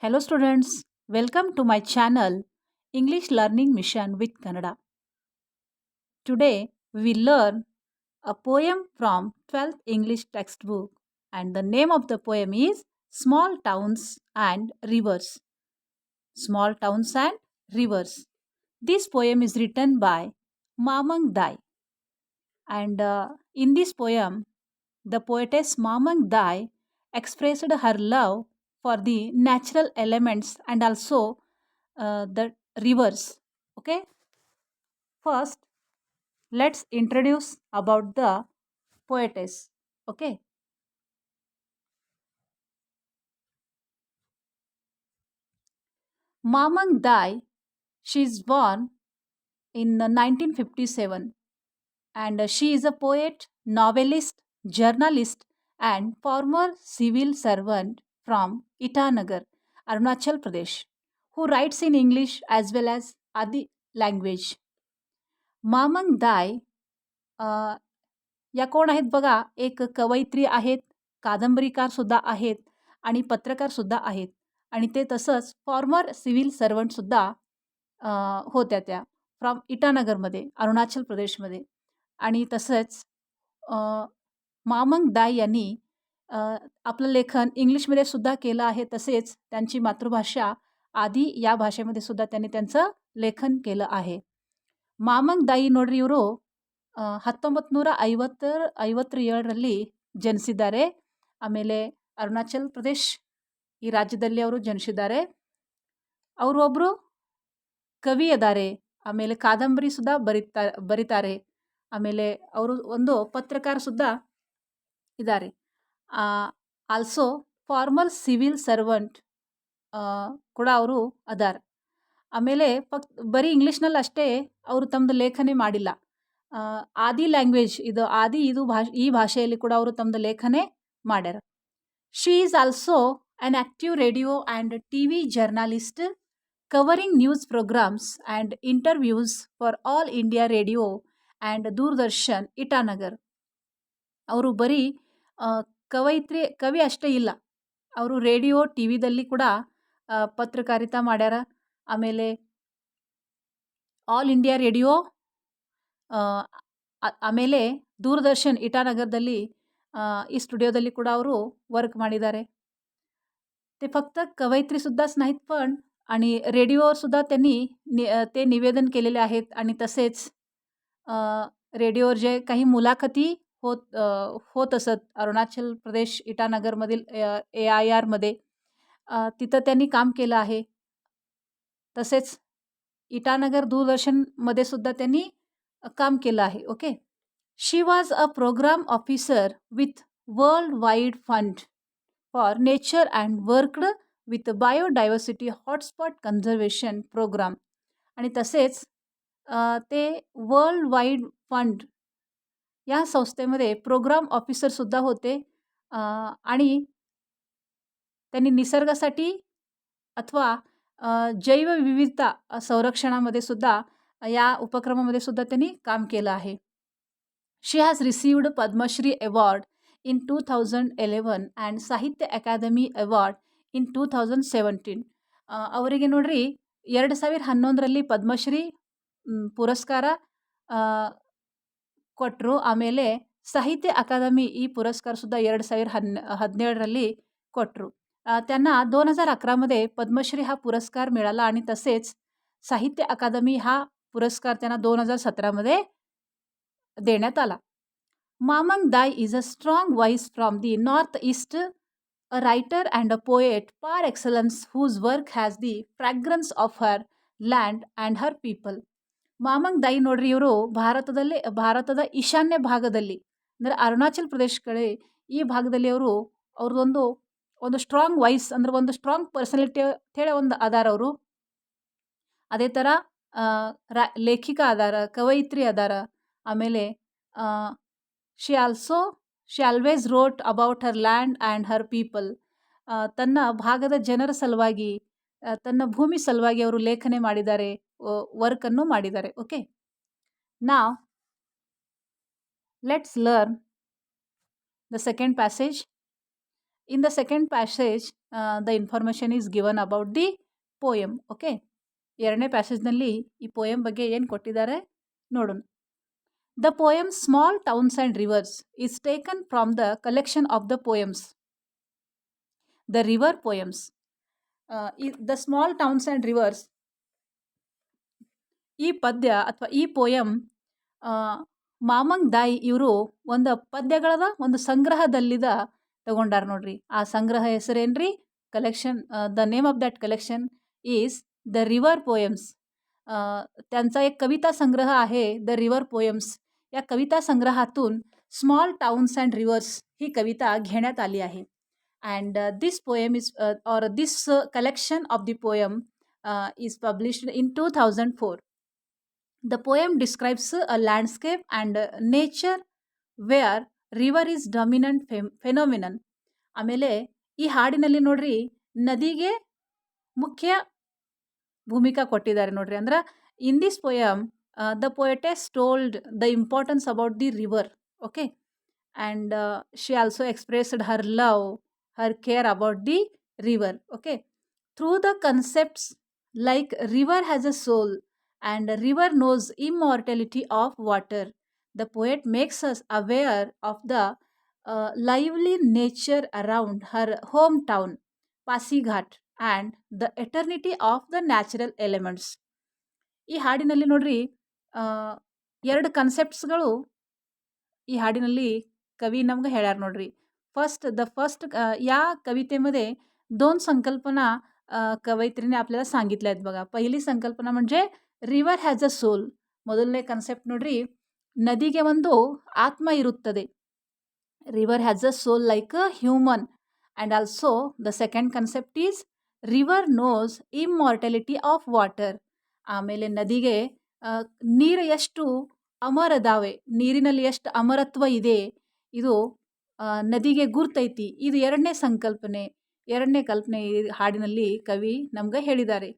Hello students, welcome to my channel English Learning Mission with Kannada. Today we learn a poem from 12th English textbook and the name of the poem is Small Towns and Rivers. Small Towns and Rivers. This poem is written by Mamang Dai and in this poem the poetess Mamang Dai expressed her love for the natural elements and also the rivers. Okay, first let's introduce about the poetess. Okay, Mamang Dai, she is born in 1957 and she is a poet, novelist, journalist, and former civil servant from Itanagar, Arunachal Pradesh, who writes in English as well as Adi language. Mamang Dai या कोण आहेत बघा, एक कवयित्री आहेत, कादंबरीकारसुद्धा आहेत आणि पत्रकारसुद्धा आहेत आणि ते तसंच फॉर्मर सिव्हिल सर्वंटसुद्धा होत्या त्या फ्रॉम इटानगरमध्ये, अरुणाचल प्रदेशमध्ये. आणि तसंच मामंग दाय यांनी आपलं लेखन इंग्लिशमध्ये सुद्धा केलं आहे. तसेच त्यांची मातृभाषा आदी या भाषेमध्ये सुद्धा त्यांनी त्यांचं लेखन केलं आहे. ಮಾಮಂಗ್ ದಾಯಿ ನೋಡ್ರಿ ಇವರು 1957ರಲ್ಲಿ ಜನಿಸಿದ್ದಾರೆ. ಆಮೇಲೆ ಅರುಣಾಚಲ್ ಪ್ರದೇಶ್ ಈ ರಾಜ್ಯದಲ್ಲಿ ಅವರು ಜನಿಸಿದ್ದಾರೆ. ಅವರು ಒಬ್ಬರು ಕವಿ ಅದಾರೆ, ಆಮೇಲೆ ಕಾದಂಬರಿ ಸುದ್ದ ಬರೀತಾರೆ, ಆಮೇಲೆ ಅವರು ಒಂದು ಪತ್ರಕಾರ ಸುದ್ದ ಇದ್ದಾರೆ. ಆಲ್ಸೋ ಫಾರ್ಮರ್ ಸಿವಿಲ್ ಸರ್ವೆಂಟ್ ಕೂಡ ಅವರು ಅದಾರ. ಆಮೇಲೆ ಬರೀ ಇಂಗ್ಲೀಷ್ನಲ್ಲಿ ಅಷ್ಟೇ ಅವರು ತಮ್ಮದು ಲೇಖನೆ ಮಾಡಿಲ್ಲ. ಆದಿ ಲ್ಯಾಂಗ್ವೇಜ್ ಇದು ಈ ಭಾಷೆಯಲ್ಲಿ ಕೂಡ ಅವರು ತಮ್ಮದು ಲೇಖನೆ ಮಾಡ್ಯಾರ. She is also an active radio and TV journalist covering news programmes and interviews for all India radio and Doordarshan Itanagar. ಅವರು ಬರೀ ಕವಿ ಅಷ್ಟೇ ಇಲ್ಲ, ಅವರು ರೇಡಿಯೋ ಟಿ ವಿದಲ್ಲಿ ಕೂಡ ಪತ್ರಕಾರಿತಾ ಮಾಡ್ಯಾರ. ಆಮೇಲೆ ಆಲ್ ಇಂಡಿಯಾ ರೇಡಿಯೋ, ಆಮೇಲೆ ದೂರದರ್ಶನ್ इटानगरದಲ್ಲಿ ಈ स्टुडिओದಲ್ಲಿ ಕೂಡ ಅವರು वर्क ಮಾಡಿದ್ದಾರೆ. ते फक्त कवयित्री सुद्धाच नाहीत पण आणि रेडिओवर सुद्धा त्यांनी ते निवेदन केलेले आहेत आणि तसेच रेडिओवर जे काही मुलाखती होत असत अरुणाचल प्रदेश इटानगरमधील AIRमध्ये तिथं त्यांनी काम केलं आहे. तसेच इटानगर दूरदर्शनमध्ये सुद्धा त्यांनी काम केलं आहे. Okay, she was a programme officer with world wide fund for nature and worked with biodiversity hotspot conservation programme. आणि तसेच ते वर्ल्ड वाईड फंड या संस्थेमध्ये प्रोग्राम ऑफिसरसुद्धा होते आणि त्यांनी निसर्गासाठी अथवा जैवविविधता संरक्षणामध्ये सुद्धा या उपक्रमामध्ये सुद्धा त्यांनी काम केलं आहे. She has received Padmashri award in 2011 and Sahitya Akademi award in 2017. ಅವರಿಗೆ ನೋಡ್ರಿ 2011ರಲ್ಲಿ ಪದ್ಮಶ್ರೀ ಪುರಸ್ಕಾರ ಕೊಟ್ಟರು. ಆಮೇಲೆ साहित्य अकादमी ಈ पुरस्कार सुद्धा 2017ರಲ್ಲಿ ಕೊಟ್ಟರು. त्यांना 2011मध्ये पद्मश्री हा पुरस्कार मिळाला आणि तसेच साहित्य अकादमी हा पुरस्कार त्यांना 2017मध्ये देण्यात आला. Mamang Dai is a strong voice from the north east, a writer and a poet par excellence whose work has the fragrance of her land and her people. Mamang Dai ನೋಡ್ರಿ ಇವರು ಭಾರತದ ಈಶಾನ್ಯ ಭಾಗದಲ್ಲಿ ಅಂದರೆ ಅರುಣಾಚಲ್ ಪ್ರದೇಶ ಕಡೆ ಈ ಭಾಗದಲ್ಲಿ ಅವ್ರದ್ದೊಂದು ಸ್ಟ್ರಾಂಗ್ ವಾಯ್ಸ್ ಅಂದ್ರೆ ಒಂದು ಸ್ಟ್ರಾಂಗ್ ಪರ್ಸನಾಲಿಟಿ ಹೇಳಿ ಒಂದು ಅದಾರ ಅವರು. ಅದೇ ಥರ ಲೇಖಿಕ ಅದಾರ, ಕವಯಿತ್ರಿ ಅದಾರ. ಆಮೇಲೆ she always wrote about her land and her people. ತನ್ನ ಭಾಗದ ಜನರ ಸಲುವಾಗಿ, ತನ್ನ ಭೂಮಿ ಸಲುವಾಗಿ ಅವರು ಲೇಖನೆ ಮಾಡಿದ್ದಾರೆ, ವರ್ಕನ್ನು ಮಾಡಿದ್ದಾರೆ. ಓಕೆ, ನಾವ್ let's learn the second passage. In the second passage, the information is given about the poem. Okay, ಎರಡನೇ ಪ್ಯಾಸೇಜ್ನಲ್ಲಿ ಈ ಪೋಯಮ್ ಬಗ್ಗೆ ಏನು ಕೊಟ್ಟಿದ್ದಾರೆ ನೋಡೋಣ. The poem small towns and rivers is taken from the collection of the poems, the river poems. The small towns and rivers, ಈ ಪದ್ಯ ಅಥವಾ ಈ ಪೋಯಮ್ ಮಾಮಂಗ್ ದಾಯ್ ಇವರು ಒಂದು ಪದ್ಯಗಳದ ಒಂದು ಸಂಗ್ರಹದಲ್ಲಿದ ತಗೊಂಡಾರ ನೋಡ್ರಿ. ಆ संग्रह ಹೆಸರೇನ್ರಿ? Collection. The name of that collection is the river poems. त्यांचा एक कविता संग्रह आहे द रिवर पोएम्स. या कविता संग्रहातून स्मॉल टाउन्स अँड रिव्हर्स ही कविता घेण्यात आली आहे. And this poem is or this collection of the poem is published in 2004. The poem describes a landscape and nature where river is dominant phenomenon. ಆಮೇಲೆ ಈ ಹಾಡಿನಲ್ಲಿ ನೋಡ್ರಿ ನದಿಗೆ ಮುಖ್ಯ ಭೂಮಿಕಾ ಕೊಟ್ಟಿದ್ದಾರೆ ನೋಡ್ರಿ. ಅಂದ್ರೆ in this poem the poetess told the importance about the river. Okay, and she also expressed her love, her care about the river. Okay, through the concepts like river has a soul and a river knows immortality of water, the poet makes us aware of the lively nature around her hometown Pasighat and the eternity of the natural elements. ಈ ಹಾಡಿನಲ್ಲಿ ನೋಡ್ರಿ ಎರಡು ಕನ್ಸೆಪ್ಟ್ಸ್ಗಳು ಈ ಹಾಡಿನಲ್ಲಿ कवी नमगे ಹೇಳ್ಯಾರ ನೋಡ್ರಿ. First या कवितेमध्ये 2 संकल्पना कवयित्रीने आपल्याला सांगितल्या आहेत बघा. पहिली संकल्पना म्हणजे रिवर ಹ್ಯಾಸ್ ಅ ಸೋಲ್. ಮೊದಲನೇ ಕನ್ಸೆಪ್ಟ್ ನೋಡ್ರಿ, ನದಿಗೆ ಒಂದು ಆತ್ಮ ಇರುತ್ತದೆ. River has a soul like a human. And also the second concept is river knows immortality of water. ಆಮೇಲೆ ನದಿಗೆ ನೀರು ಎಷ್ಟು ಅಮರದಾವೆ, ನೀರಿನಲ್ಲಿ ಎಷ್ಟು ಅಮರತ್ವ ಇದೆ, ಇದು ನದಿಗೆ ಗುರ್ತೈತಿ. ಇದು ಎರಡನೇ ಕಲ್ಪನೆ ಈ ಹಾಡಿನಲ್ಲಿ ಕವಿ ನಮ್ಗೆ ಹೇಳಿದ್ದಾರೆ.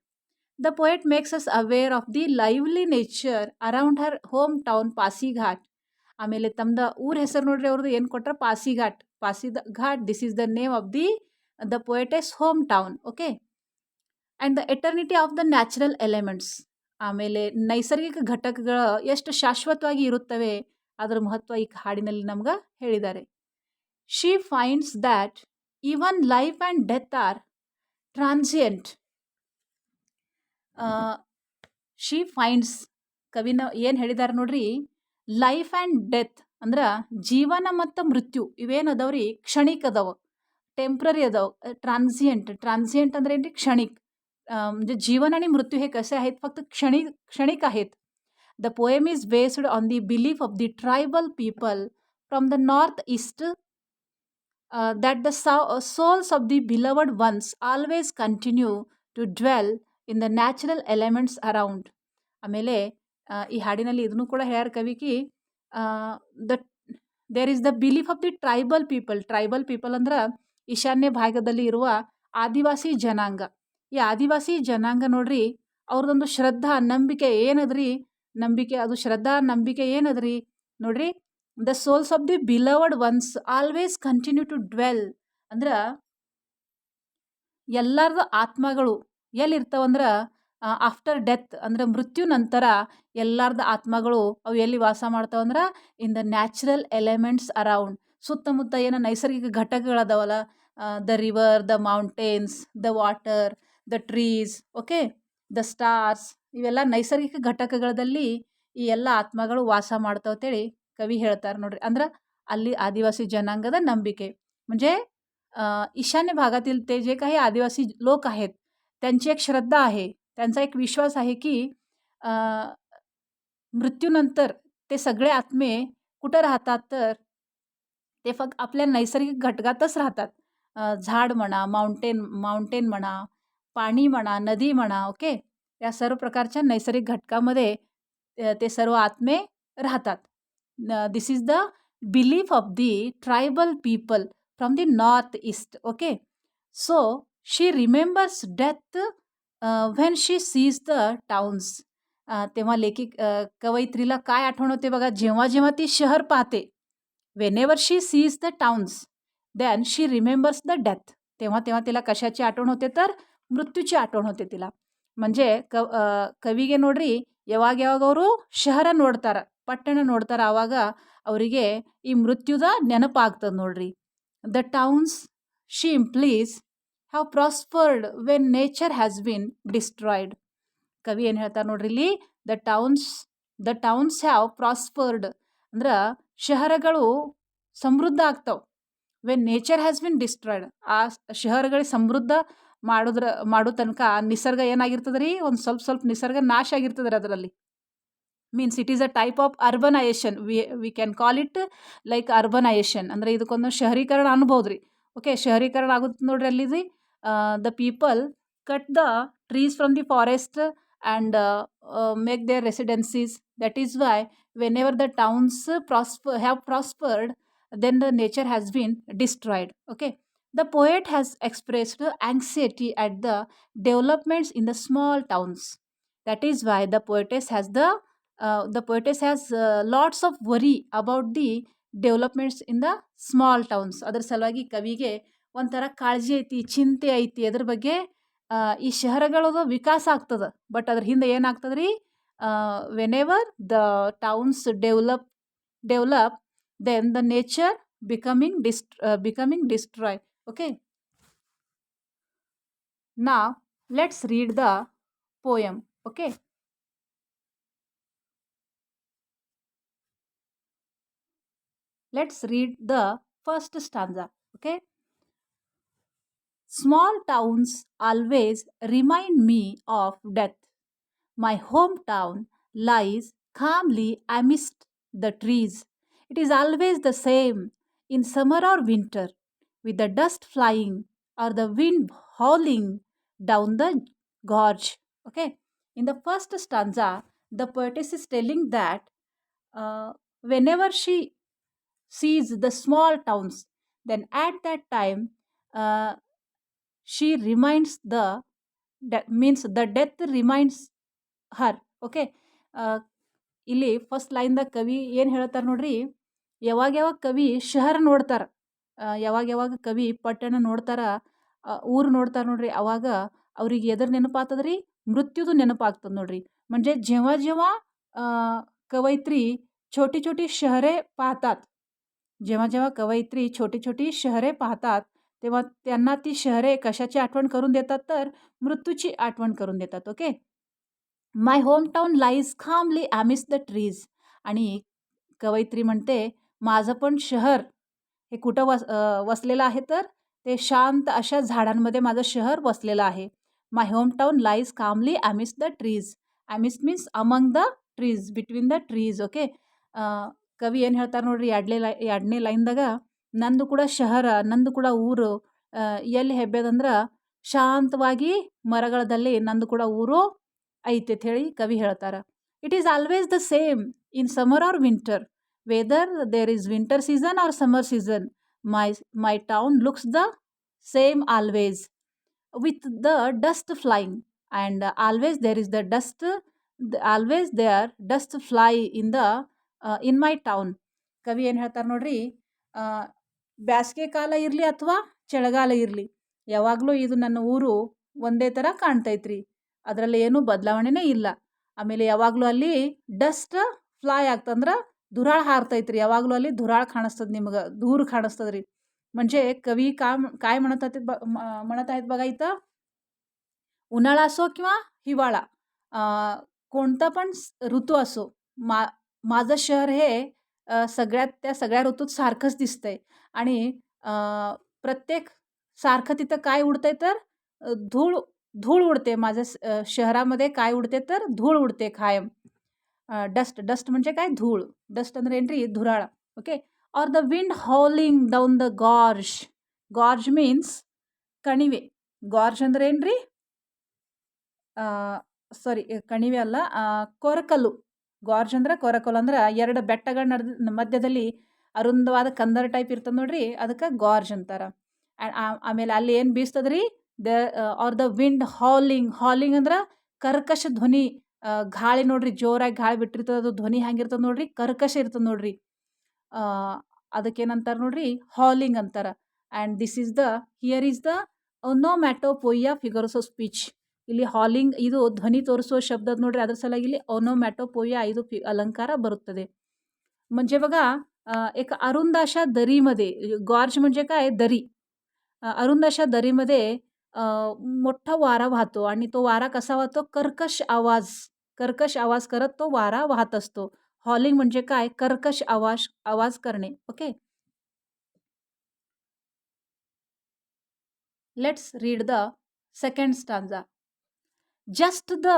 The poet makes us aware of the lively nature around her hometown Pasighat. ಆಮೇಲೆ ತಮ್ಮದ ಊರ ಹೆಸರು ನೋಡ್ರಿ, ಅವ್ರದ್ದು ಏನು ಕೊಟ್ರ? Pasighat. This is the name of the poetess home town. Okay, and the eternity of the natural elements. ಆಮೇಲೆ ನೈಸರ್ಗಿಕ ಘಟಕಗಳು ಎಷ್ಟು ಶಾಶ್ವತವಾಗಿ ಇರುತ್ತವೆ ಅದರ ಮಹತ್ವ ಈ ಹಾಡಿನಲ್ಲಿ ನಮ್ಗೆ ಹೇಳಿದ್ದಾರೆ. She finds that even life and death are transient. She finds, ಕವಿನ ಏನು ಹೇಳಿದ್ದಾರೆ ನೋಡ್ರಿ, ಲೈಫ್ ಆ್ಯಂಡ್ ಡೆತ್ ಅಂದ್ರೆ ಜೀವನ ಮತ್ತು ಮೃತ್ಯು ಇವೇನದವ್ರಿ ಕ್ಷಣಿಕ್ ಅದಾವ, टेम्पररी अदाव. ट्रान्झियंट ಅಂದ್ರೆ ಏನ್ರಿ? ಕ್ಷಣಿಕ್. म्हणजे जीवन आणि मृत्यू हे कसे आहेत? फक्त क्षणिक आहेत. The poem is based on the belief of the tribal people from the northeast that the souls of the beloved ones always continue to dwell in the natural elements around. ಆಮೇಲೆ ಈ ಹಾಡಿನಲ್ಲಿ ಇದನ್ನು ಕೂಡ ಹೇಳ್ಯಾರ ಕವಿಕಿ, the there is the belief of the tribal people ಅಂದ್ರೆ ಈಶಾನ್ಯ ಭಾಗದಲ್ಲಿ ಇರುವ ಆದಿವಾಸಿ ಜನಾಂಗ. ಈ ಆದಿವಾಸಿ ಜನಾಂಗ ನೋಡ್ರಿ, ಅವ್ರದ್ದೊಂದು ಶ್ರದ್ಧಾ ನಂಬಿಕೆ ಏನದ್ರಿ? ನಂಬಿಕೆ ಏನದ್ರಿ ನೋಡ್ರಿ, the souls of the beloved ones always continue to dwell. ಅಂದ್ರೆ ಎಲ್ಲರದು ಆತ್ಮಗಳು ಎಲ್ಲಿರ್ತಾವಂದ್ರೆ ಆಫ್ಟರ್ ಡೆತ್, ಅಂದ್ರೆ ಮೃತ್ಯು ನಂತರ ಎಲ್ಲರದು ಆತ್ಮಗಳು ಅವು ಎಲ್ಲಿ ವಾಸ ಮಾಡ್ತಾವಂದ್ರೆ in the natural elements around. ಸುತ್ತಮುತ್ತ ಏನೋ ನೈಸರ್ಗಿಕ ಘಟಕಗಳದಾವಲ್ಲ, the river, the mountains, the water, the trees, okay, the stars, ಇವೆಲ್ಲ ನೈಸರ್ಗಿಕ ಘಟಕಗಳಲ್ಲಿ ಈ ಎಲ್ಲ ಆತ್ಮಗಳು ವಾಸ ಮಾಡ್ತಾವ ಅಂತೇಳಿ ಕವಿ ಹೇಳ್ತಾರೆ ನೋಡ್ರಿ. ಅಂದ್ರೆ ಅಲ್ಲಿ आदिवासी जनांगದ ನಂಬಿಕೆ. म्हणजे ईशान्य भागातील ते जे काही आदिवासी लोक आहेत त्यांची एक श्रद्धा आहे, त्यांचा एक विश्वास आहे की मृत्यूनंतर ते सगळे आत्मे कुठं राहतात? तर ते फक्त आपल्या नैसर्गिक घटकातच राहतात. झाड म्हणा, माउंटेन म्हणा, पाणी म्हणा, नदी म्हणा, ओके, या सर्व प्रकारच्या नैसर्गिक घटकामध्ये ते सर्व आत्मे राहतात. This is the belief of the tribal people from the north east. Okay, so she remembers death when she sees the towns. तेव्हा कवयित्रीला काय आठवण होते बघा, जेव्हा ती शहर पाहते. whenever she sees the towns then she remembers the death. तेव्हा तेव्हा तिला कशाची आठवण होते तर मृत्यूची आठवण होते तिला. म्हणजे ಕವಿಗೆ ನೋಡ್ರಿ ಯಾವಾಗ ಯಾವಾಗ ಅವರು ಶಹರ ನೋಡ್ತಾರ, ಪಟ್ಟಣ ನೋಡ್ತಾರ, ಆವಾಗ ಅವರಿಗೆ ಈ ಮೃತ್ಯುದ ನೆನಪಾಗ್ತದೆ ನೋಡ್ರಿ. The towns she implies have prospered when nature has been destroyed. ಕವಿ ಏನು ಹೇಳ್ತಾರೆ ನೋಡ್ರಿ ಇಲ್ಲಿ, the towns the towns have prospered ಅಂದ್ರೆ ಶಹರಗಳು ಸಮೃದ್ಧ ಆಗ್ತಾವ when nature has been destroyed. ಆ ಶಹರಗಳಿಗೆ ಸಮೃದ್ಧ ಮಾಡೋ ತನಕ ನಿಸರ್ಗ ಏನಾಗಿರ್ತದೆ ರೀ, ಒಂದು ಸ್ವಲ್ಪ ಸ್ವಲ್ಪ ನಿಸರ್ಗ ನಾಶ ಆಗಿರ್ತದೆ ರೀ ಅದರಲ್ಲಿ. Means it is a type of urbanisation. We can call it like urbanisation. ಅಂದರೆ ಇದಕ್ಕೊಂದು ಶಹರೀಕರಣ ಅನ್ಬೋದು ರೀ. ಓಕೆ, ಶಹರೀಕರಣ ಆಗುತ್ತೆ ನೋಡ್ರಿ ಅಲ್ಲಿ. The people cut the trees from the forest and make their residences. That is why whenever the towns have prospered, then the nature has been destroyed. Okay, the poet has expressed anxiety at the developments in the small towns. That is why the poetess has lots of worry about the developments in the small towns. ಅದರ ಸಲುವಾಗಿ ಕವಿಗೆ ಒಂಥರ ಕಾಳಜಿ ಐತಿ, ಚಿಂತೆ ಐತಿ ಅದ್ರ ಬಗ್ಗೆ. ಈ ಶಹರಗಳದು ವಿಕಾಸ ಆಗ್ತದೆ, ಬಟ್ ಅದ್ರ ಹಿಂದೆ ಏನಾಗ್ತದೆ ರೀ, when ever the towns develop then the nature becoming destroyed. Okay, now let's read the poem. Okay, let's read the first stanza. Okay, small towns always remind me of death. My hometown lies calmly amidst the trees. It is always the same in summer or winter, with the dust flying or the wind howling down the gorge. Okay, in the first stanza, the poetess is telling that whenever she sees the small towns, then at that time uh, she reminds means the death reminds her. Okay, ಇಲ್ಲಿ first ಲೈನ್ದಾಗ ಕವಿ ಏನು ಹೇಳ್ತಾರೆ ನೋಡ್ರಿ, ಯಾವಾಗ ಯಾವಾಗ ಕವಿ ಶಹರ ನೋಡ್ತಾರೆ, ಯಾವಾಗ ಯಾವಾಗ ಕವಿ ಪಟ್ಟಣ ನೋಡ್ತಾರ, ಊರು ನೋಡ್ತಾರೆ ನೋಡ್ರಿ, ಅವಾಗ ಅವ್ರಿಗೆ ಎದ್ರ ನೆನಪಾಗ್ತದೆ ರೀ, ಮೃತ್ಯುದು ನೆನಪಾಗ್ತದೆ ನೋಡ್ರಿ. म्हणजे जेव्हा जेव्हा कवयित्री छोटी छोटी शहरे पाहतात, जेव्हा जेव्हा कवयित्री छोटी छोटी शहरे पाहतात, तेव्हा त्यांना ती शहरे कशाची आठवण करून देतात तर मृत्यूची आठवण करून देतात. Okay, my home town lies calmly amidst the trees. आणि कवयित्री म्हणते, माझं पण शहर हे कुठं वसलेलं आहे तर ते शांत अशा झाडांमध्ये माझं शहर वसलेलं आहे. My home town lies calmly amidst the trees. Amidst means among the trees, between the trees. Okay, ಕವಿ ಏನು ಹೇಳ್ತಾರೆ ನೋಡ್ರಿ, ಎರಡನೇ ಲೈನ್ದಾಗ, ನಂದು ಕೂಡ ಶಹರ, ನಂದು ಕೂಡ ಊರು ಎಲ್ಲಿ ಹೆಬ್ಬೇದಂದ್ರೆ ಶಾಂತವಾಗಿ ಮರಗಳದಲ್ಲಿ ನಂದು ಕೂಡ ಊರು ಐತೆ ಅಂತ ಹೇಳಿ ಕವಿ ಹೇಳ್ತಾರೆ. It is always the same in summer or winter, whether there is winter season or summer season, my town looks the same always with the dust flying, and always there is the dust, always there dust fly in my town. ಕವಿ ಏನು ಹೇಳ್ತಾರೆ ನೋಡ್ರಿ, ಬ್ಯಾಸಿಗೆ ಕಾಲ ಇರಲಿ ಅಥವಾ ಚಳಿಗಾಲ ಇರಲಿ, ಯಾವಾಗಲೂ ಇದು ನನ್ನ ಊರು ಒಂದೇ ಥರ ಕಾಣ್ತೈತ್ರಿ, ಅದರಲ್ಲಿ ಏನೂ ಬದಲಾವಣೆನೇ ಇಲ್ಲ. ಆಮೇಲೆ ಯಾವಾಗಲೂ ಅಲ್ಲಿ ಡಸ್ಟ್ ಫ್ಲೈ ಆಗ್ತಂದ್ರೆ ಧುರಾಳ ಹಾರ್ತೈತ್ರಿ, ಯಾವಾಗಲೂ ಅಲ್ಲಿ ಧುರಾಳ ಕಾಣಿಸ್ತದೆ, ನಿಮ್ಗೆ ದೂರ ಕಾಣಿಸ್ತದೆ ರೀ. म्हणजे कवी काय म्हणत आहेत बघा इथं, उन्हाळा असो किंवा हिवाळा, कोणता पण ऋतू असो, माझं शहर हे त्या सगळ्या ऋतूत सारखंच दिसतंय. आणि प्रत्येक सारखं तिथं काय उडतंय तर धूळ उडते. माझ्या शहरामध्ये काय उडते तर धूळ उडते कायम. डस्ट म्हणजे काय, धूळ. डस्ट ಅಂದ್ರೆ ಏನ್ರಿ, ಧುರಾಳ. Okay, or the wind howling down the gorge. Gorge means ಕಣಿವೆ. ಗಾರ್ಜ್ ಅಂದ್ರೆ ಏನ್ರಿ, ಸಾರಿ ಕಣಿವೆ ಅಲ್ಲ, ಕೊರಕಲ್ಲು. ಗಾರ್ಜ್ ಅಂದ್ರೆ ಕೊರಕಲ್ಲು, ಅಂದ್ರೆ ಎರಡು ಬೆಟ್ಟಗಳ ಮಧ್ಯದಲ್ಲಿ ಅರುಂದವಾದ ಕಂದರ ಟೈಪ್ ಇರ್ತದೆ ನೋಡ್ರಿ, ಅದಕ್ಕೆ ಗಾರ್ಜ್ ಅಂತಾರೆ. ಆಮೇಲೆ ಅಲ್ಲಿ ಏನು ಬೀಸ್ತದ್ರಿ, ಆರ್ ದ ವಿಂಡ್ ಹೌಲಿಂಗ್ ಅಂದ್ರೆ ಕರ್ಕಶ ಧ್ವನಿ, ಗಾಳಿ ನೋಡ್ರಿ, ಜೋರಾಗಿ ಗಾಳಿ ಬಿಟ್ಟಿರ್ತದೆ, ಅದು ಧ್ವನಿ ಹೆಂಗಿರ್ತದೆ ನೋಡ್ರಿ, ಕರ್ಕಶ ಇರ್ತದೆ ನೋಡ್ರಿ, ಅದಕ್ಕೇನಂತಾರೆ ನೋಡ್ರಿ, ಹೌಲಿಂಗ್ ಅಂತಾರೆ. And this is the here is the onomatopoeia figures of speech. ಇಲ್ಲಿ ಹಾಲಿಂಗ್ ಇದು ಧ್ವನಿ ತೋರಿಸುವ ಶಬ್ದದ ನೋಡ್ರಿ, ಅದ್ರ ಸಲುವಾಗಿ ಇಲ್ಲಿ ಒನೋಮ್ಯಾಟೋಪೋಯಿಯಾ ಇದು अलंकार बरुತ್ತದೆ. म्हणजे बघा एक अरुंद अशा दरीमध्ये, गॉर्ज म्हणजे काय दरी, अरुंद अशा दरीमध्ये मोठा वारा वाहतो आणि तो वारा कसा वाहतो, कर्कश आवाज करत तो वारा वाहत असतो. हॉलिंग म्हणजे काय, कर्कश आवाज आवाज करणे. Okay, let's read the second stanza. Just the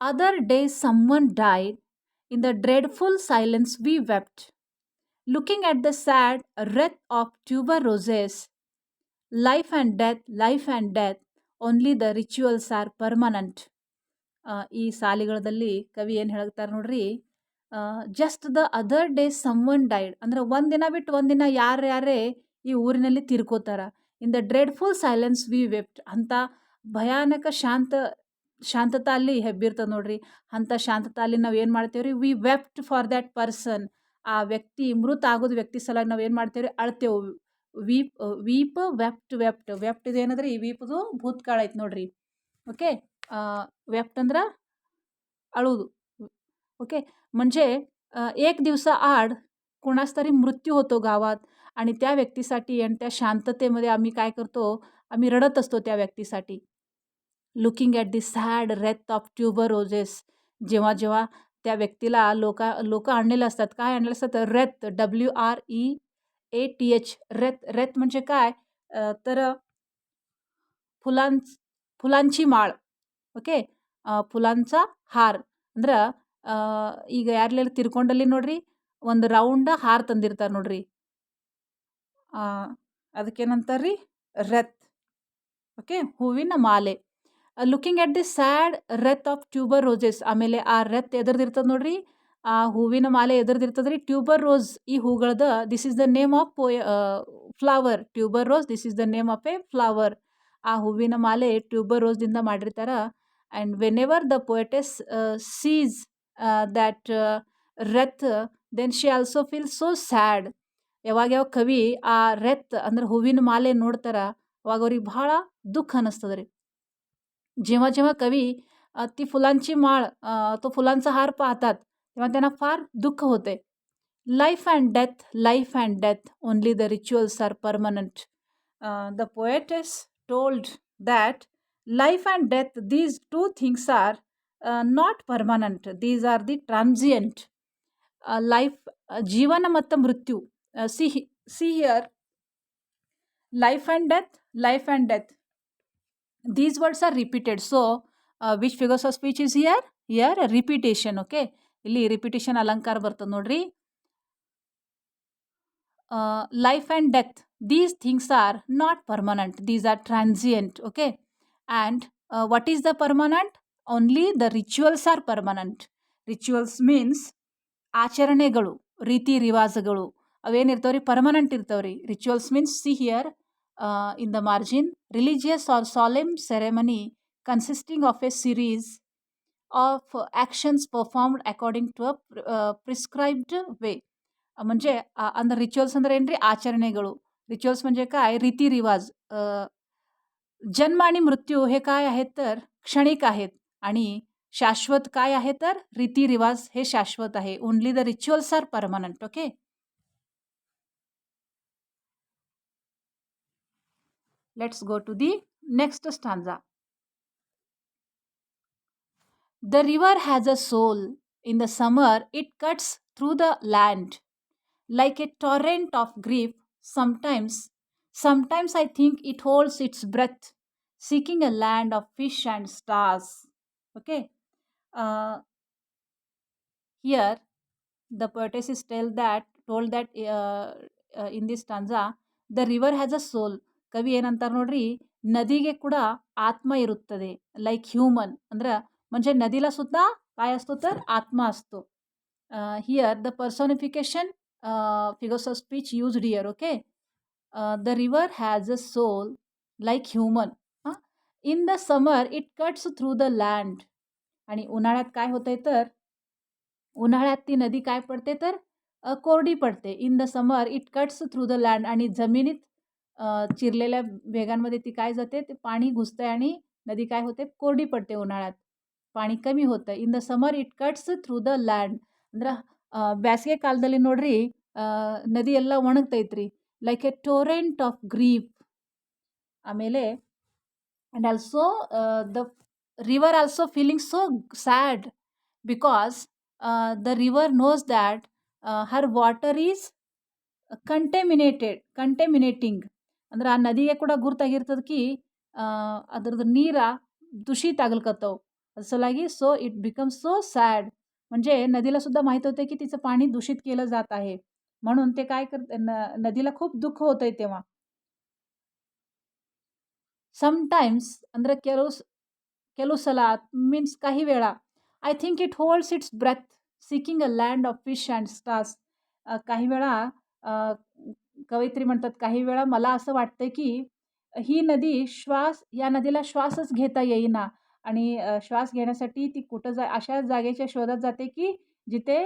other day someone died. In the dreadful silence we wept, looking at the sad wreath of tuberoses. Life and death, only the rituals are permanent. ಈ ಸಾಲಿಗಳದಲ್ಲಿ ಕವಿ ಏನು ಹೇಳ್ತಾರೆ ನೋಡ್ರಿ, just the other day someone died ಅಂದ್ರೆ ಒಂದಿನ ಬಿಟ್ಟು ಒಂದಿನ ಯಾರ್ಯಾರೇ ಈ ಊರಿನಲ್ಲಿ ತೀರ್ಕೋತಾರ. In the dreadful silence we wept, ಅಂತ ಭಯಾನಕ ಶಾಂತತಾ ಅಲ್ಲಿ ಹೆಬ್ಬಿರ್ತದೆ ನೋಡ್ರಿ. ಅಂಥ ಶಾಂತತಾ ಅಲ್ಲಿ ನಾವು ಏನು ಮಾಡ್ತೇವೆ ರೀ, we wept for that person. ಆ ವ್ಯಕ್ತಿ ಮೃತ ಆಗೋದು ವ್ಯಕ್ತಿ ಸಲ ನಾವು ಏನು ಮಾಡ್ತೇವೆ ರೀ, ಅಳ್ತೇವೆ. ವೀಪ್ ವೆಪ್ಟ್ ಇದೇನದ್ರಿ, ಈ ವೀಪದು ಭೂತ್ಕಾಳ ಐತೆ ನೋಡ್ರಿ. ओके, वेप्ट ಅಂದ್ರೆ अळूದು. ओके, म्हणजे एक दिवसाआड कोणास तरी मृत्यू होतो गावात आणि त्या व्यक्तीसाठी आणि त्या शांततेमध्ये आम्ही काय करतो, आम्ही रडत असतो त्या व्यक्तीसाठी. Looking at the sad wreath of tuberoses, जेव्हा जेव्हा त्या व्यक्तीला लोक आणलेले असतात. काय आणलेले असतात, रेथ, WREATH. रेथ म्हणजे काय, तर फुलांची माळ. ಓಕೆ, ಫುಲಾಂಚ ಹಾರ್ ಅಂದ್ರೆ ಈಗ ಯಾರ್ಲೆಲ್ಲ ತಿರ್ಕೊಂಡಲ್ಲಿ ನೋಡ್ರಿ ಒಂದು ರೌಂಡ ಹಾರ್ ತಂದಿರ್ತಾರೆ ನೋಡ್ರಿ, ಅದಕ್ಕೇನಂತಾರ್ರಿ, ರೆತ್. ಓಕೆ, ಹೂವಿನ ಮಾಲೆ. Looking at the sad wreath of tuberoses. ಆಮೇಲೆ ಆ ರೆತ್ ಎದುರ್ದಿರ್ತದೆ ನೋಡ್ರಿ, ಆ ಹೂವಿನ ಮಾಲೆ ಎದುರ್ದಿರ್ತದ್ರಿ ಟ್ಯೂಬರ್ ರೋಸ್, ಈ ಹೂಗಳದ. This is the name of flower. Tuberose, this is the name of a flower. ಆ ಹೂವಿನ ಮಾಲೆ ಟ್ಯೂಬರ್ ರೋಸ್ದಿಂದ ಮಾಡಿರ್ತಾರ. And whenever the poetess sees that wreath, then she also feel so sad. ಯಾವಾಗ ಕವಿ ಆ ರೆತ್ ಅಂದ್ರೆ ಹೂವಿನ ಮಾಲೆ ನೋಡ್ತಾರ, ಅವಾಗ ಅವ್ರಿಗೆ ಬಹಳ दुःख ಅನ್ನಿಸ್ತದೆ ರೀ. जेव्हा जेव्हा कवी ती फुलांची माळ, तो फुलांचा हार पाहतात, तेव्हा त्यांना फार दुःख होते. Life and death, only the rituals are permanent. The poetess told that life and death, these two things are not permanent, these are the transient. Life, ಜೀವನ ಮತ್ತು ಮೃತ್ಯು. See here, life and death, these words are repeated. So which figures of speech is here repetition. Okay, ಇಲ್ಲಿ repetition ಅಲಂಕಾರ ಬರ್ತದೆ ನೋಡ್ರಿ. Life and death, these things are not permanent, these are transient. Okay, and what is the permanent? Only the rituals are permanent. Rituals means ಆಚರಣೆಗಳು, ರೀತಿ ರಿವಾಜಗಳು ಅವೇನಿರ್ತಾವ್ರಿ, permanent ಇರ್ತಾವ್ರಿ. Rituals means see here in the margin, religious or solemn ceremony consisting of a series of actions performed according to a prescribed way. म्हणजे ಅಂದ್ರೆ rituals ಅಂದ್ರೆ ಏನ್ರಿ, आचरणेಗಳು. Rituals म्हणजे काय, रीती रिवाज. जन्म आणि मृत्यू हे काय आहेत तर क्षणिक आहेत आणि शाश्वत काय आहे तर रीती रिवाज हे शाश्वत आहे. Only the rituals are permanent. Okay, let's go to the next stanza. The river has a soul. In the summer it cuts through the land like a torrent of grief. Sometimes I think it holds its breath, seeking a land of fish and stars. Okay, here the poetess is told that in this stanza, the river has a soul. ಕವಿ ಏನಂತಾರೆ ನೋಡ್ರಿ, नदीಗೆ ಕೂಡ आत्म ಇರುತ್ತದೆ. Like human ಅಂದ್ರೆ म्हणजे नदीला सुद्धा काय असतो तर आत्मा असतो. Here the पर्सॉनिफिकेशन figures of speech used here. Okay, the river has a soul like human. In the summer it cuts through the land. आणि उन्हाळ्यात काय होतंय तर उन्हाळ्यात ती नदी काय पडते तर कोरडी पडते. In the summer it cuts through the land, आणि जमिनीत चिरलेल्या भेगांमध्ये ती काय जाते, ते पाणी घुसतंय आणि नदी काय होते, कोरडी पडते उन्हाळ्यात. ಪಾಣಿ ಕಮ್ಮಿ ಹೋಗುತ್ತೆ in the summer it cuts through the land ಅಂದ್ರೆ ಬೇಸಿಗೆ ಕಾಲದಲ್ಲಿ ನೋಡ್ರಿ ನದಿ ಎಲ್ಲ ಒಣಗ್ತೈತ್ರಿ like a torrent of grief ಆಮೇಲೆ and also the river also feeling so sad because the river knows that her water is contaminating ಅಂದ್ರೆ ಆ ನದಿಗೆ ಕೂಡ ಗುರ್ತಾಗಿರ್ತದ ಕಿ ಅದ್ರದ್ದು ನೀರ दूषित ಆಗ್ಲಿಕತ್ತव अದ್ರ सलागी so it becomes so sad म्हणजे नदीला सुद्धा माहित होते की तिचं पाणी दूषित केलं जात आहे म्हणून ते काय करते नदीला खूप दुःख होतंय तेव्हा समटाइम्स ಅಂದ್ರೆ ಕೆಲವು ಸಲ ಮೀನ್ಸ್ काही वेळा I think it holds it's breath seeking a land of fish and stars काही वेळा कवयित्री म्हणतात काही वेळा मला असं वाटतं की ही नदी या नदीला श्वासच घेता येईना आणि श्वास घेण्यासाठी ती कुठं अशा जागेच्या शोधात जाते की जिथे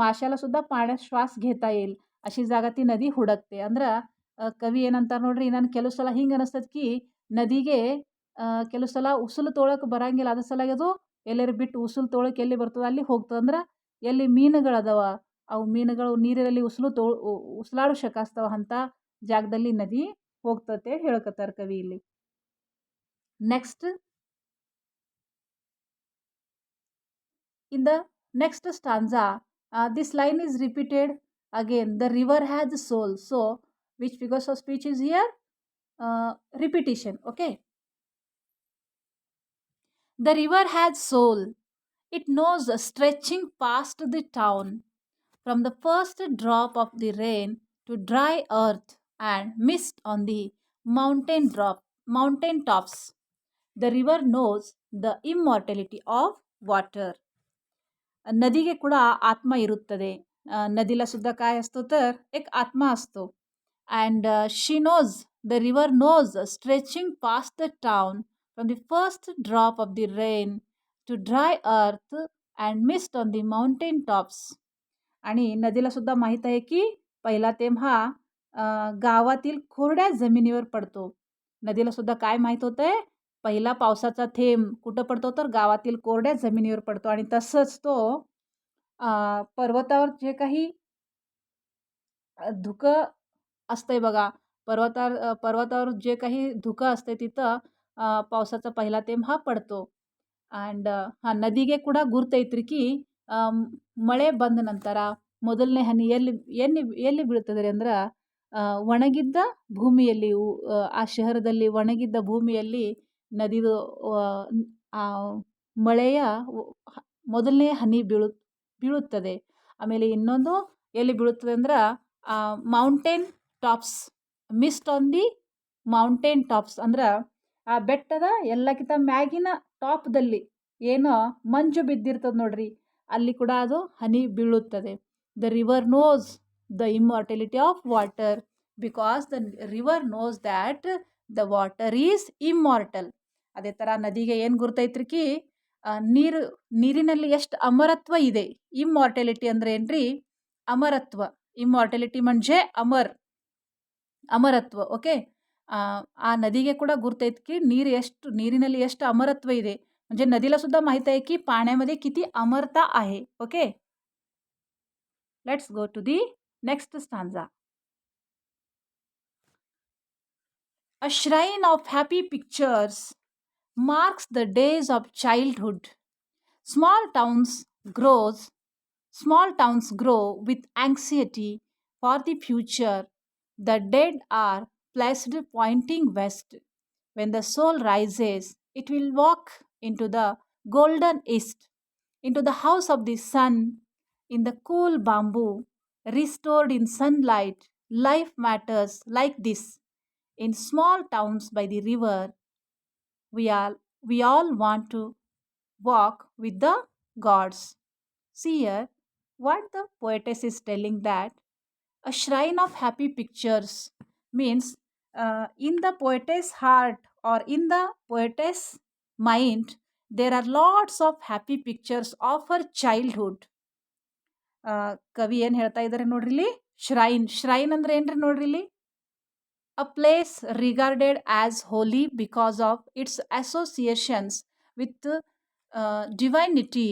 माशाला सुद्धा पाण्यात श्वास घेता येईल अशी जागा ती नदी ಹುಡುಕ್ತೆ ಅಂದ್ರೆ ಕವಿ ಏನಂತಾರೆ ನೋಡ್ರಿ ನಾನು ಕೆಲವು ಸಲ ಹಿಂಗೆ ಅನಿಸ್ತದೆ ಕಿ ನದಿಗೆ ಕೆಲವು ಸಲ ಉಸುಲು ತೊಳಕ್ಕೆ ಬರಂಗಿಲ್ಲ ಅದ್ರ ಸಲಾಗಿ ಅದು ಎಲ್ಲರೂ ಬಿಟ್ಟು ಉಸುಲು ತೊಳಕ್ಕೆ ಎಲ್ಲಿ ಬರ್ತದೆ ಅಲ್ಲಿ ಹೋಗ್ತದೆ ಅಂದ್ರೆ ಎಲ್ಲಿ ಮೀನುಗಳದಾವ ಅವು ಮೀನುಗಳು ನೀರಲ್ಲಿ ಉಸಲಾಡೋ ಶಕಾಸ್ತಾವ ಅಂತ ಜಾಗದಲ್ಲಿ ನದಿ ಹೋಗ್ತತೆ ಹೇಳ್ಕತ್ತಾರ ಕವಿ ಇಲ್ಲಿ next in the next stanza this line is repeated again the river has soul so which figures of speech is here repetition okay the river has soul it knows stretching past the town from the first drop of the rain to dry earth and mist on the mountain tops. The river knows the immortality of water. नदीಗೆ ಕೂಡ आत्मा इरुತ್ತದೆ नदीला सुद्धा काय असतो तर एक आत्मा असतो and she knows the river knows stretching past the town from the first drop of the rain to dry earth and mist on the mountain tops आणि नदीला सुद्धा माहीत आहे की पहिला थेंब हा गावातील कोरड्या जमिनीवर पडतो नदीला सुद्धा काय माहीत होतंय पहिला पावसाचा थेंब कुठं पडतो तर गावातील कोरड्या जमिनीवर पडतो आणि तसंच तो पर्वतावर जे काही धुकं असतंय बघा पर्वतावर जे काही धुकं असते तिथं पावसाचा पहिला थेंब हा पडतो ಆ್ಯಂಡ್ ನದಿಗೆ ಕೂಡ ಗುರ್ತೈತ್ರಿ ಕಿ ಮಳೆ ಬಂದ ನಂತರ ಮೊದಲನೇ ಹನಿ ಎಲ್ಲಿ ಬೀಳ್ತದೆ ರೀ ಅಂದ್ರೆ ಒಣಗಿದ್ದ ಭೂಮಿಯಲ್ಲಿ ಆ ಶಹರದಲ್ಲಿ ಒಣಗಿದ್ದ ಭೂಮಿಯಲ್ಲಿ ನದಿದು ಆ ಮಳೆಯ ಮೊದಲನೇ ಹನಿ ಬೀಳುತ್ತದೆ ಆಮೇಲೆ ಇನ್ನೊಂದು ಎಲ್ಲಿ ಬೀಳುತ್ತದೆ ಅಂದ್ರೆ mountain tops mist on the mountain tops ಅಂದ್ರೆ ಆ ಬೆಟ್ಟದ ಎಲ್ಲಕ್ಕಿಂತ ಮ್ಯಾಗಿನ ಟಾಪ್ದಲ್ಲಿ ಏನೋ ಮಂಜು ಬಿದ್ದಿರ್ತದೆ ನೋಡ್ರಿ ಅಲ್ಲಿ ಕೂಡ ಅದು ಹನಿ ಬೀಳುತ್ತದೆ the river knows the immortality of water because the river knows that the water is immortal ಅದೇ ಥರ ನದಿಗೆ ಏನು ಗುರ್ತೈತ್ರಿ ಕಿ ನೀರಿನಲ್ಲಿ ಎಷ್ಟು ಅಮರತ್ವ ಇದೆ ಇಮ್ಮಾರ್ಟಲಿಟಿ ಅಂದ್ರೆ ಏನ್ರಿ ಅಮರತ್ವ ಇಮ್ಮಾರ್ಟಲಿಟಿ म्हणजे ಅಮರತ್ವ ಓಕೆ ಆ नदीಗೆ ಕೂಡ गुर्तैत की ನೀರಿನಲ್ಲಿ ಎಷ್ಟು अमरत्व ಇದೆ म्हणजे नदीला सुद्धा माहित आहे की पाण्यामध्ये किती अमरता आहे okay let's go to the next stanza A shrine of happy pictures marks the days of childhood. Small towns grows Small towns grow with anxiety for the future. The dead are placed pointing west. When the soul rises, it will walk into the golden east, into the house of the sun, in the cool bamboo, restored in sunlight. Life matters like this. In small towns by the river, we all want to walk with the gods. See here what the poetess is telling that a shrine of happy pictures means in the poetess heart or in the poetess mind there are lots of happy pictures of her childhood ಕವಿ ಏನು ಹೇಳ್ತಾ ಇದ್ದಾರೆ ನೋಡ್ರಿ ಇಲ್ಲಿ shrine ಅಂದ್ರೆ ಏನ್ರಿ ನೋಡ್ರಿ ಇಲ್ಲಿ a place regarded as holy because of its associations with divinity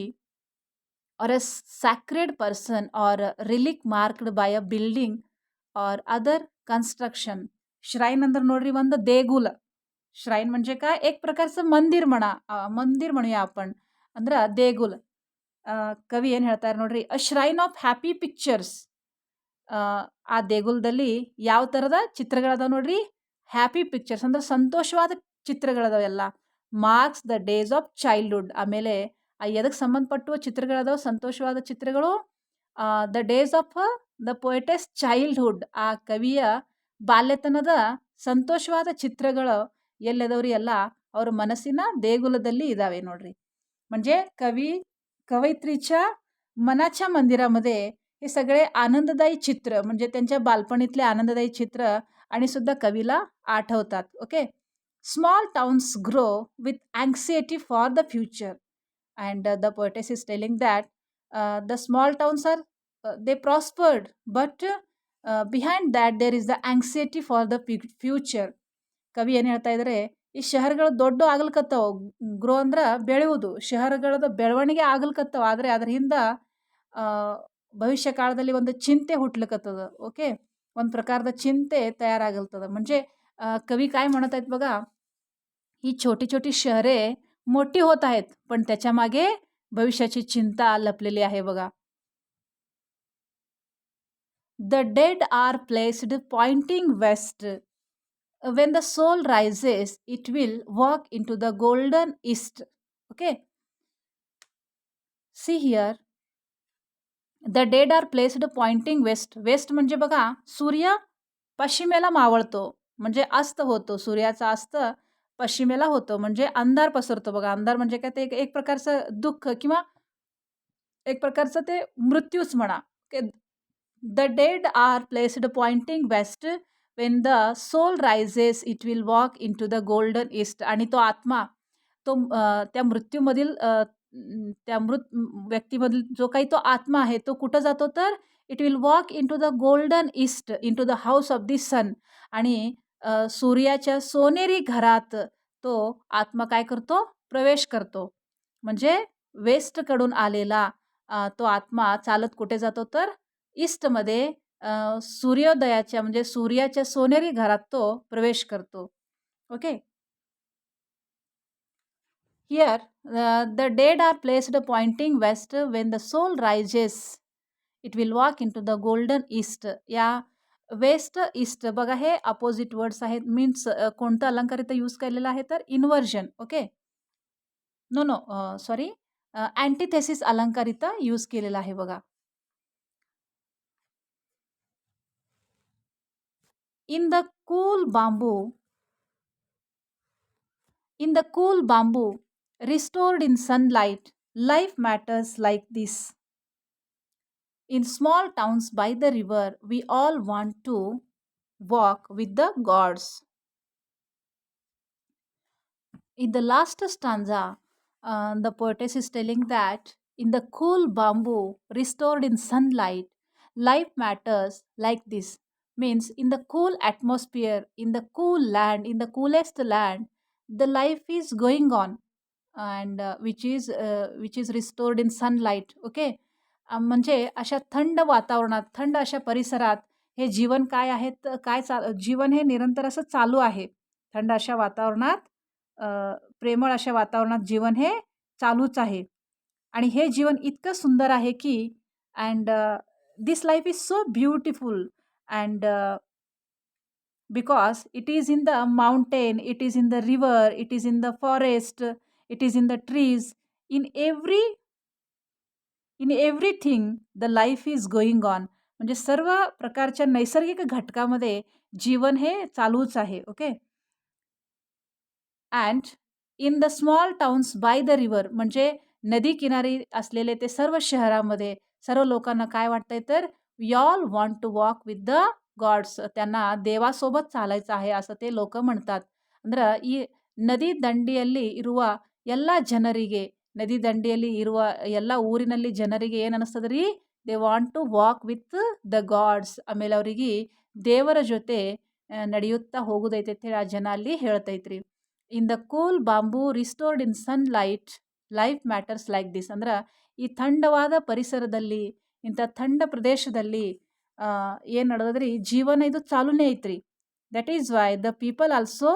or a sacred person or a relic marked by a building or other construction. Shrine नंतर नोड्री ಒಂದು ದೇಗುಲ. श्राईन म्हणजे काय एक प्रकारचं मंदिर म्हणा मंदिर म्हणूया आपण ಅಂದ್ರೆ ದೇಗುಲ. ಕವಿ ಏನು ಹೇಳ್ತಾರೆ ನೋಡ್ರಿ ಅ ಶ್ರೈನ್ ಆಫ್ ಹ್ಯಾಪಿ ಪಿಕ್ಚರ್ಸ್. ಆ ದೇಗುಲದಲ್ಲಿ ಯಾವ ಥರದ ಚಿತ್ರಗಳದಾವ ನೋಡ್ರಿ ಹ್ಯಾಪಿ ಪಿಕ್ಚರ್ಸ್ ಅಂದ್ರೆ ಸಂತೋಷವಾದ ಚಿತ್ರಗಳದಾವ ಎಲ್ಲ. Marks the days of childhood ಆಮೇಲೆ ಎದಕ್ಕೆ ಸಂಬಂಧಪಟ್ಟುವ ಚಿತ್ರಗಳದಾವ ಸಂತೋಷವಾದ ಚಿತ್ರಗಳು the days of the poetess childhood ಆ ಕವಿಯ ಬಾಲ್ಯತನದ ಸಂತೋಷವಾದ ಚಿತ್ರಗಳು ಎಲ್ಲದವ್ರಿ ಎಲ್ಲ ಅವ್ರ ಮನಸ್ಸಿನ देगुलದಲ್ಲಿ इदावे ನೋಡ್ರಿ. म्हणजे कवयित्रीच्या मनाच्या मंदिरामध्ये हे सगळे आनंददायी चित्र म्हणजे त्यांच्या बालपणीतले आनंददायी चित्र आणि सुद्धा कवीला आठवतात. Okay. Small towns grow with anxiety for the future and the poetess is telling that the small towns are they prospered but behind that there is the anxiety for the future. ಕವಿ ಏನು ಹೇಳ್ತಾ ಇದ್ದಾರೆ ಈ ಶಹರಗಳು ದೊಡ್ಡ ಆಗ್ಲಿಕತ್ತವ grow ಅಂದ್ರೆ ಬೆಳೆಯುವುದು ಶಹರಗಳದ ಬೆಳವಣಿಗೆ ಆಗ್ಲಿಕತ್ತವ ಆದರೆ ಅದ್ರ ಹಿಂದೆ ಭವಿಷ್ಯ ಕಾಲದಲ್ಲಿ ಒಂದು ಚಿಂತೆ ಹುಟ್ಲಿಕತ್ತದ. ओके. ಒಂದು प्रकारದ चिंते तयारागलतದ. म्हणजे कवी काय म्हणत आहेत बघा ही छोटी छोटी शहरे मोठी होत आहेत पण त्याच्या मागे भविष्याची चिंता लपलेली आहे बघा. The dead are placed pointing west. When the soul rises, it will walk into the golden east. Okay. See here. The dead are placed pointing west. West म्हणजे बघा सूर्य पश्चिमेला मावळतो म्हणजे अस्त होतो. सूर्याचा अस्त पश्चिमेला होतो म्हणजे अंधार पसरतो बघा. अंधार म्हणजे काय ते एक प्रकारचं दुःख किंवा एक प्रकारचं ते मृत्यूच म्हणा. The dead are placed pointing west when the soul rises it will walk into the golden east. आणि तो आत्मा तो त्या मृत्यूमधील त्या व्यक्तीमधील जो काही तो आत्मा आहे तो कुठं जातो तर it will walk into the golden east into the house of the sun. आणि सूर्याच्या सोनेरी घरात तो आत्मा काय करतो प्रवेश करतो. म्हणजे वेस्टकडून आलेला तो आत्मा चालत कुठे जातो तर ईस्टमध्ये सूर्योदयाच्या म्हणजे सूर्याच्या सोनेरी घरात तो प्रवेश करतो. Okay. Here the dead are placed pointing west when the soul rises it will walk into the golden east. या वेस्ट ईस्ट बघा हे अपोजिट वर्ड्स आहेत. मीन्स कोणता अलंकार इथं यूज केलेला आहे तर inversion. Okay. No no sorry antithesis अलंकार इथं यूज केलेला आहे बघा. In the cool bamboo, restored in sunlight, life matters like this. In small towns by the river, we all want to walk with the gods. In the last stanza, the poetess is telling that in the cool bamboo, restored in sunlight, life matters like this. Means in the cool atmosphere, in the cool land, in the coolest land, the life is going on and which is restored in sunlight. Okay. म्हणजे अशा थंड वातावरणात थंड अशा परिसरात हे जीवन काय आहे काय जीवन हे निरंतर असं चालू आहे. थंड अशा वातावरणात प्रेमळ अशा वातावरणात जीवन हे चालूच आहे. आणि हे जीवन इतकं सुंदर आहे की and this life is so beautiful and because it is in the mountain, it is in the river, it is in the forest, it is in the trees, in everything the life is going on. म्हणजे सर्व प्रकारच्या नैसर्गिक घटकामध्ये जीवन हे चालूच आहे. Okay. And in the small towns by the river म्हणजे नदी किनारी असलेले ते सर्व शहरामध्ये सर्व लोकांना काय वाटतंय तर we all want to walk with the gods. त्यांना ದೇವಾಸೋಬತ್ चालायचं आहे असं ते लोक म्हणतात. ಅಂದ್ರೆ ಈ ನದಿ ದಂಡೆಯಲ್ಲಿ ಇರುವ ಎಲ್ಲ ಜನರಿಗೆ ನದಿ ದಂಡೆಯಲ್ಲಿ ಇರುವ ಎಲ್ಲ ಊರಿನಲ್ಲಿ ಜನರಿಗೆ ಏನು ಅನಿಸ್ತದೆ ರೀ they want to walk with the gods. ಆಮೇಲೆ ಅವರಿಗೆ ದೇವರ ಜೊತೆ ನಡೆಯುತ್ತಾ ಹೋಗೋದೈತೆ ಅಂತೇಳಿ ಆ ಜನ ಅಲ್ಲಿ ಹೇಳ್ತೈತ್ರಿ. In the cool bamboo restored in sunlight life matters like this. ಅಂದ್ರೆ ಈ ಥಂಡವಾದ ಪರಿಸರದಲ್ಲಿ, ಇಂಥ ಥಂಡ ಪ್ರದೇಶದಲ್ಲಿ ಏನು ನಡೆದದ್ರಿ, ಜೀವನ ಇದು ಚಾಲೂನೇ ಐತ್ರಿ. That is why the people also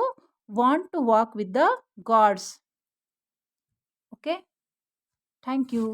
want to walk with the gods. Okay, thank you.